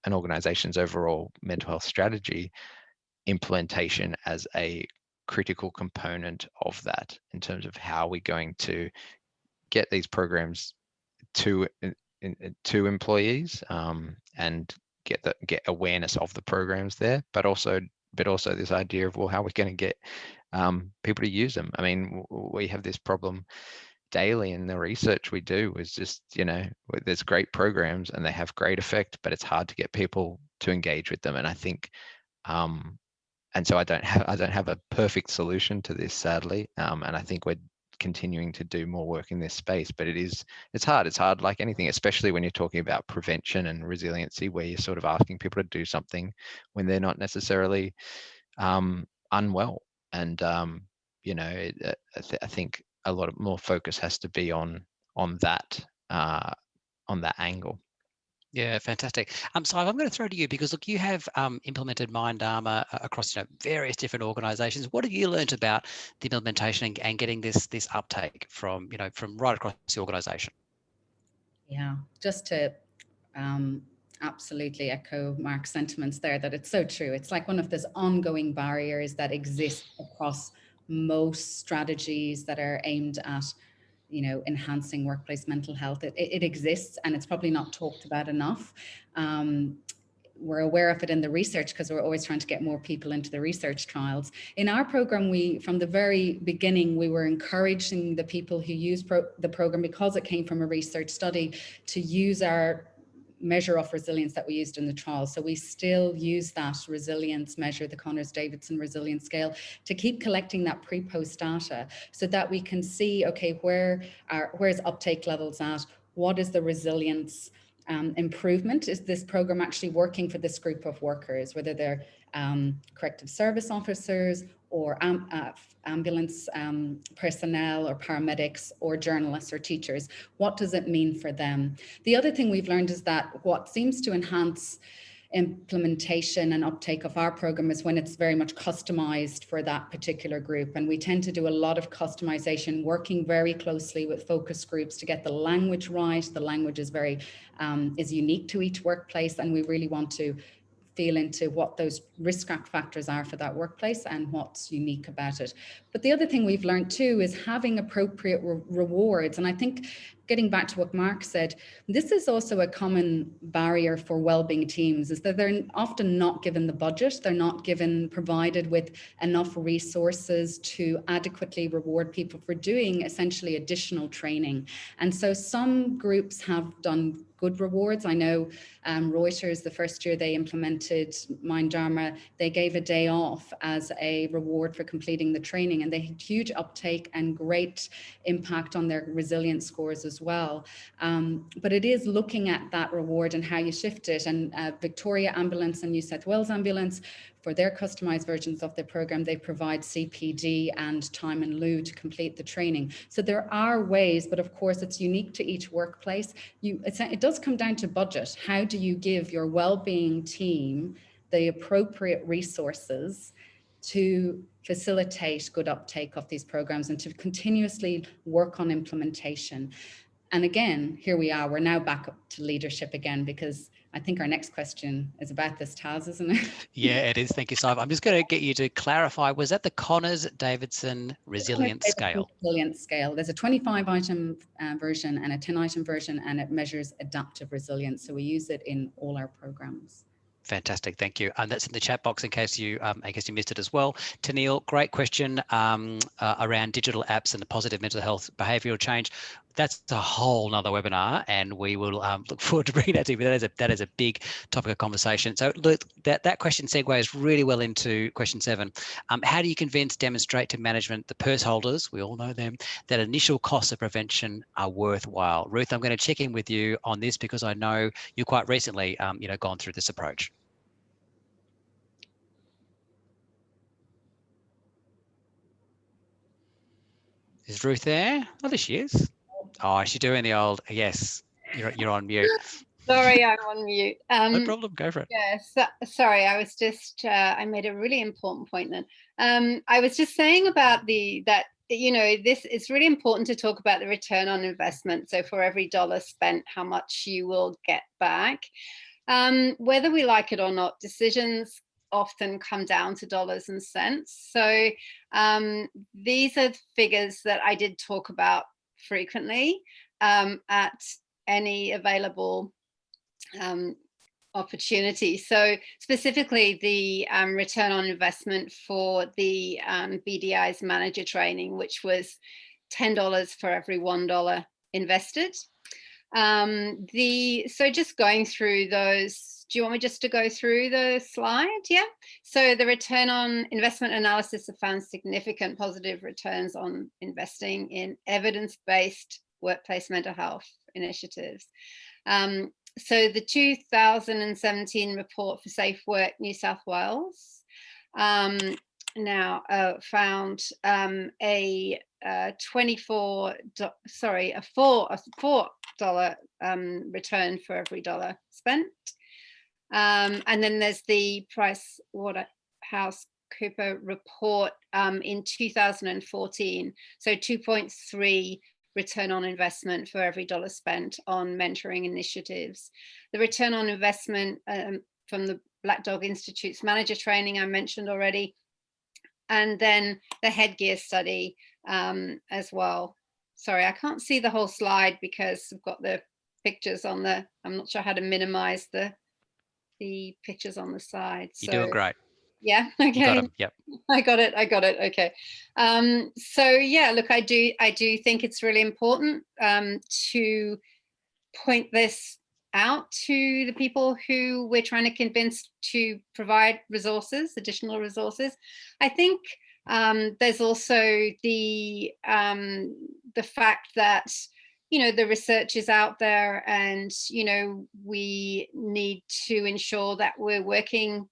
an organization's overall mental health strategy, implementation as a critical component of that, in terms of how we're going to get these programs to employees, and get awareness of the programs there, but also this idea of, well, how we're going to get people to use them. I mean, we have this problem daily in the research we do, is just, there's great programs and they have great effect, but it's hard to get people to engage with them. And I think, and so I don't have a perfect solution to this, sadly. And I think we're continuing to do more work in this space. But it's hard like anything, especially when you're talking about prevention and resiliency, where you're sort of asking people to do something when they're not necessarily unwell. And I think a lot of more focus has to be on that angle. Yeah, fantastic. So I'm going to throw to you because look, you have implemented Mindarma across various different organisations. What have you learned about the implementation and getting this uptake from right across the organisation? Yeah, just to absolutely echo Mark's sentiments there, that it's so true. It's like one of those ongoing barriers that exist across most strategies that are aimed at enhancing workplace mental health. It exists, and it's probably not talked about enough. We're aware of it in the research because we're always trying to get more people into the research trials. In our program, from the very beginning, we were encouraging the people who use the program, because it came from a research study, to use our measure of resilience that we used in the trial. So we still use that resilience measure, the Connors-Davidson resilience scale, to keep collecting that pre-post data so that we can see, okay, where's uptake levels at? What is the resilience improvement? Is this program actually working for this group of workers, whether they're corrective service officers or ambulance personnel or paramedics or journalists or teachers? What does it mean for them? The other thing we've learned is that what seems to enhance implementation and uptake of our program is when it's very much customized for that particular group. And we tend to do a lot of customization, working very closely with focus groups to get the language right. The language is is unique to each workplace, and we really want to feel into what those risk factors are for that workplace and what's unique about it. But the other thing we've learned too is having appropriate rewards. And I think, getting back to what Mark said, this is also a common barrier for wellbeing teams, is that they're often not given the budget, they're not provided with enough resources to adequately reward people for doing essentially additional training. And so some groups have done good rewards. I know Reuters, the first year they implemented Mindarma, they gave a day off as a reward for completing the training, and they had huge uptake and great impact on their resilience scores as well. But it is looking at that reward and how you shift it. And Victoria Ambulance and New South Wales Ambulance, for their customized versions of the program, they provide CPD and time in lieu to complete the training. So there are ways, but of course it's unique to each workplace. It does come down to budget. How do you give your wellbeing team the appropriate resources to facilitate good uptake of these programs and to continuously work on implementation? And again, here we are, we're now back up to leadership again, because I think our next question is about this, Taz, isn't it? Yeah, it is. Thank you, Sive. I'm just going to get you to clarify, was that the Connors-Davidson resilience scale? Resilience scale. There's a 25-item version and a 10-item version, and it measures adaptive resilience. So we use it in all our programs. Fantastic, thank you. And that's in the chat box in case you missed it as well. Tanil, great question around digital apps and the positive mental health behavioural change. That's a whole nother webinar, and we will look forward to bringing that to you. But that is a big topic of conversation. So look, that question segues really well into question 7. How do you convince, demonstrate to management, the purse holders, we all know them, that initial costs of prevention are worthwhile? Ruth, I'm going to check in with you on this because I know you quite recently, gone through this approach. Is Ruth there? Oh, there she is. Oh, she's doing the old, yes, you're on mute. Sorry, I'm on mute. No problem, go for it. Yes, sorry, I was just, I made a really important point then. I was just saying about it's really important to talk about the return on investment. So for every dollar spent, how much you will get back. Whether we like it or not, decisions often come down to dollars and cents. So these are figures that I did talk about frequently at any available opportunity. So specifically the return on investment for the BDI's manager training, which was $10 for every $1 invested. So just going through those, do you want me just to go through the slide? Yeah. So the return on investment analysis have found significant positive returns on investing in evidence-based workplace mental health initiatives. So the 2017 report for Safe Work New South Wales now found a $4 return for every dollar spent. And then there's the PricewaterhouseCoopers report in 2014. So 2.3 return on investment for every dollar spent on mentoring initiatives. The return on investment from the Black Dog Institute's manager training I mentioned already. And then the headgear study as well. Sorry, I can't see the whole slide because I've got the pictures on the, I'm not sure how to minimize the pictures on the side. You're doing great. Yeah, okay. You got them, yep. I got it, okay. So yeah, look, I do think it's really important to point this out to the people who we're trying to convince to provide resources, additional resources. I think there's also the fact that, you know, the research is out there, and, you know, we need to ensure that we're working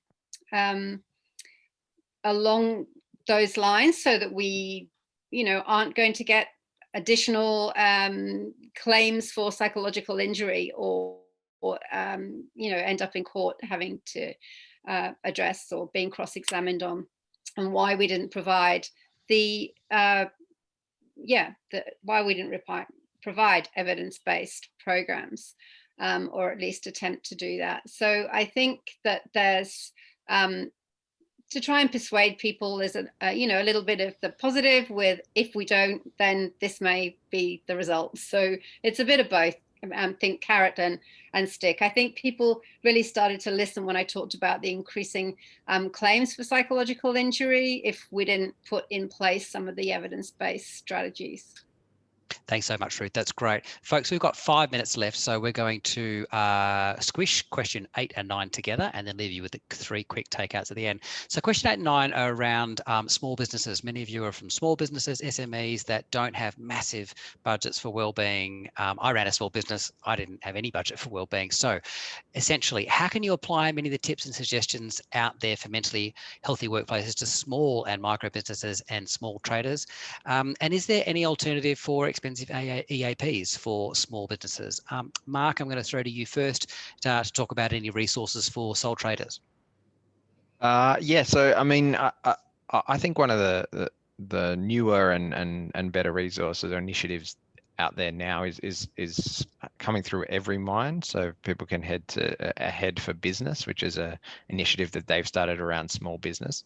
along those lines so that we, you know, aren't going to get additional claims for psychological injury or you know, end up in court having to address or being cross-examined on why we didn't provide provide evidence-based programs, or at least attempt to do that. So I think that there's to try and persuade people, there's you know, a little bit of the positive with, if we don't, then this may be the result. So it's a bit of both. I think carrot and stick. I think people really started to listen when I talked about the increasing claims for psychological injury if we didn't put in place some of the evidence-based strategies. Thanks so much, Ruth. That's great. Folks, we've got 5 minutes left, so we're going to squish question 8 and 9 together and then leave you with the 3 quick takeouts at the end. So question 8 and 9 are around small businesses. Many of you are from small businesses, SMEs that don't have massive budgets for wellbeing. I ran a small business. I didn't have any budget for wellbeing. So essentially, how can you apply many of the tips and suggestions out there for mentally healthy workplaces to small and micro businesses and small traders? And is there any alternative for expensive EAPs for small businesses? Mark, I'm going to throw to you first to talk about any resources for sole traders. Yeah, so I mean, I think one of the newer and better resources or initiatives out there now is coming through Every Mind. So people can head to Ahead for Business, which is an initiative that they've started around small business.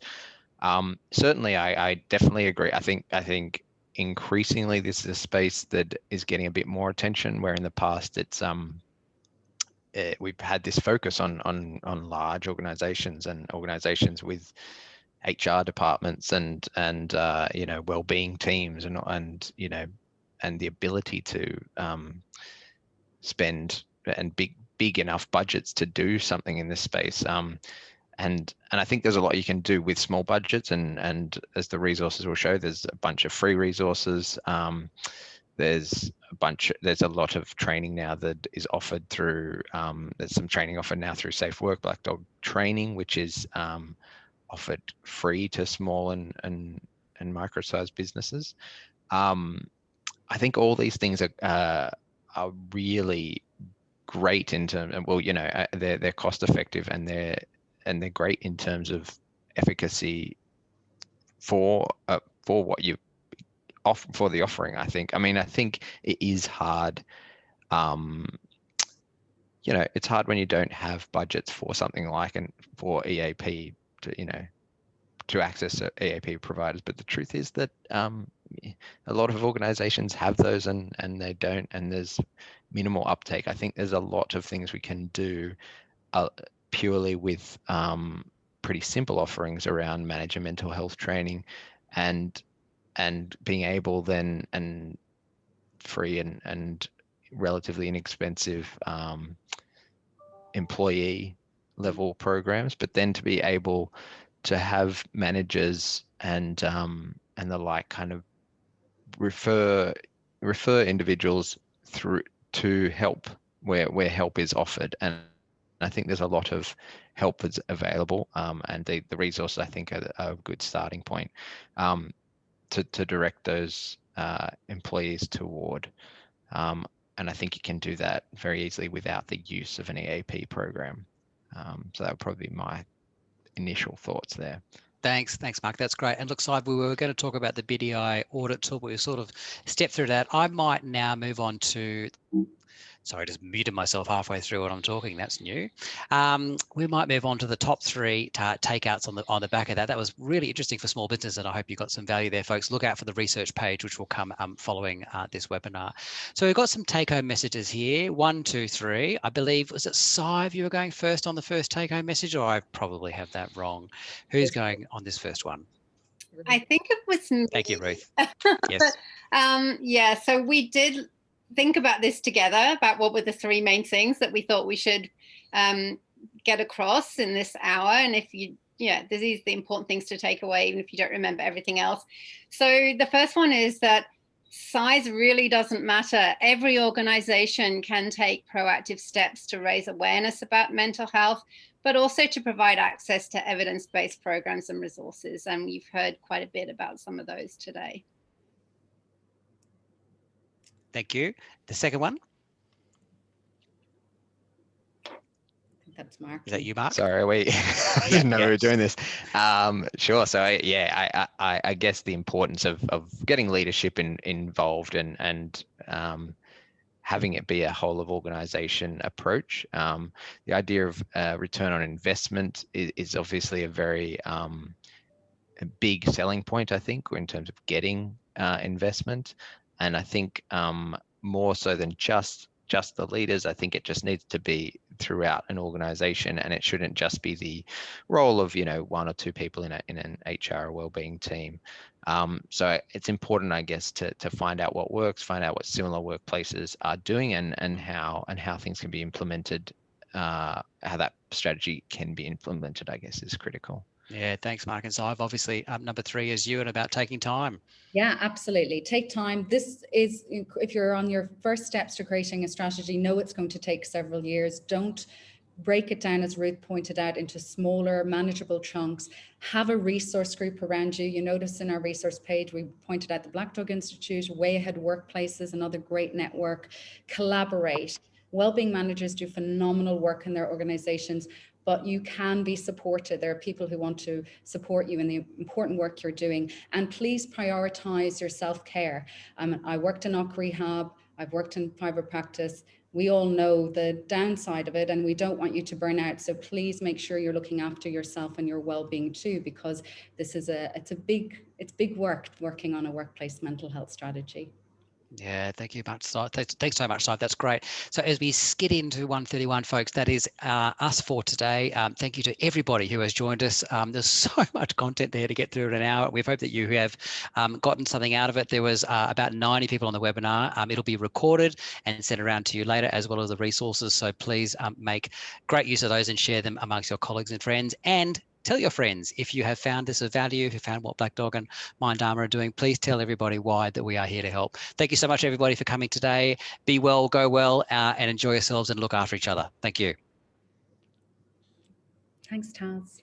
Certainly, I definitely agree. I think increasingly this is a space that is getting a bit more attention, where in the past it's we've had this focus on large organizations and organizations with HR departments and you know, well-being teams and you know, and the ability to spend and big enough budgets to do something in this space. And I think there's a lot you can do with small budgets, and as the resources will show, there's a bunch of free resources. There's a lot of training now that is offered through, there's some training offered now through Safe Work, Black Dog Training, which is offered free to small and micro-sized businesses. I think all these things are really great in terms of, well, you know, they're cost effective and they're great in terms of efficacy for what you offer for the offering. I think it is hard. You know, it's hard when you don't have budgets for something like for EAP to access EAP providers. But the truth is that a lot of organizations have those and they don't, and there's minimal uptake. I think there's a lot of things we can do purely with pretty simple offerings around manager mental health training and being able then, and free and relatively inexpensive employee level programs, but then to be able to have managers and the like kind of refer individuals through to help where help is offered. And I think there's a lot of help that's available, and the resources I think are a good starting point to direct those employees toward. And I think you can do that very easily without the use of an EAP program. So that would probably be my initial thoughts there. Thanks, Mark. That's great. And look, Sive, we were going to talk about the BDI audit tool, but we sort of stepped through that. I might now move on to, sorry, I just muted myself halfway through what I'm talking. That's new. We might move on to the top 3 takeouts on the back of that. That was really interesting for small business, and I hope you got some value there, folks. Look out for the research page, which will come following this webinar. So we've got some take-home messages here. 1, 2, 3. I believe, was it Sive you were going first on the first take-home message, or I probably have that wrong? Who's going on this first one? I think it was me. Thank you, Ruth. Yes. Yeah, so we did think about this together, about what were the 3 main things that we thought we should get across in this hour. And if you, these are the important things to take away, even if you don't remember everything else. So the first one is that size really doesn't matter. Every organization can take proactive steps to raise awareness about mental health, but also to provide access to evidence-based programs and resources. And you've heard quite a bit about some of those today. Thank you. The second one? I think that's Mark. Is that you, Mark? Sorry, I didn't know we were doing this. Sure. So I guess the importance of getting leadership involved and having it be a whole of organization approach. The idea of return on investment is obviously a very a big selling point, I think, in terms of getting investment. And I think more so than just the leaders, I think it just needs to be throughout an organization, and it shouldn't just be the role of 1 or 2 people in an HR or wellbeing team. So it's important, I guess, to find out what works, find out what similar workplaces are doing, and how things can be implemented, how that strategy can be implemented, I guess, is critical. Yeah, thanks, Mark and Sive. Obviously, number 3 is you, and about taking time. Yeah, absolutely. Take time. This is, if you're on your first steps to creating a strategy, know it's going to take several years. Don't break it down, as Ruth pointed out, into smaller, manageable chunks. Have a resource group around you. You notice in our resource page, we pointed out the Black Dog Institute, Way Ahead Workplaces, another great network. Collaborate. Wellbeing managers do phenomenal work in their organizations, but you can be supported. There are people who want to support you in the important work you're doing. And please prioritize your self-care. I worked in OC rehab. I've worked in private practice. We all know the downside of it, and we don't want you to burn out. So please make sure you're looking after yourself and your well-being too, because this is it's big work working on a workplace mental health strategy. Yeah, thank you much, Sive. Thanks so much, Sive. That's great. So as we skid into 131, folks, that is us for today. Thank you to everybody who has joined us. There's so much content there to get through in an hour. We hope that you have gotten something out of it. There was about 90 people on the webinar. It'll be recorded and sent around to you later, as well as the resources. So please make great use of those and share them amongst your colleagues and friends. And tell your friends if you have found this of value, if you found what Black Dog and Mindarma are doing. Please tell everybody why that we are here to help. Thank you so much, everybody, for coming today. Be well, go well, and enjoy yourselves and look after each other. Thank you. Thanks, Taz.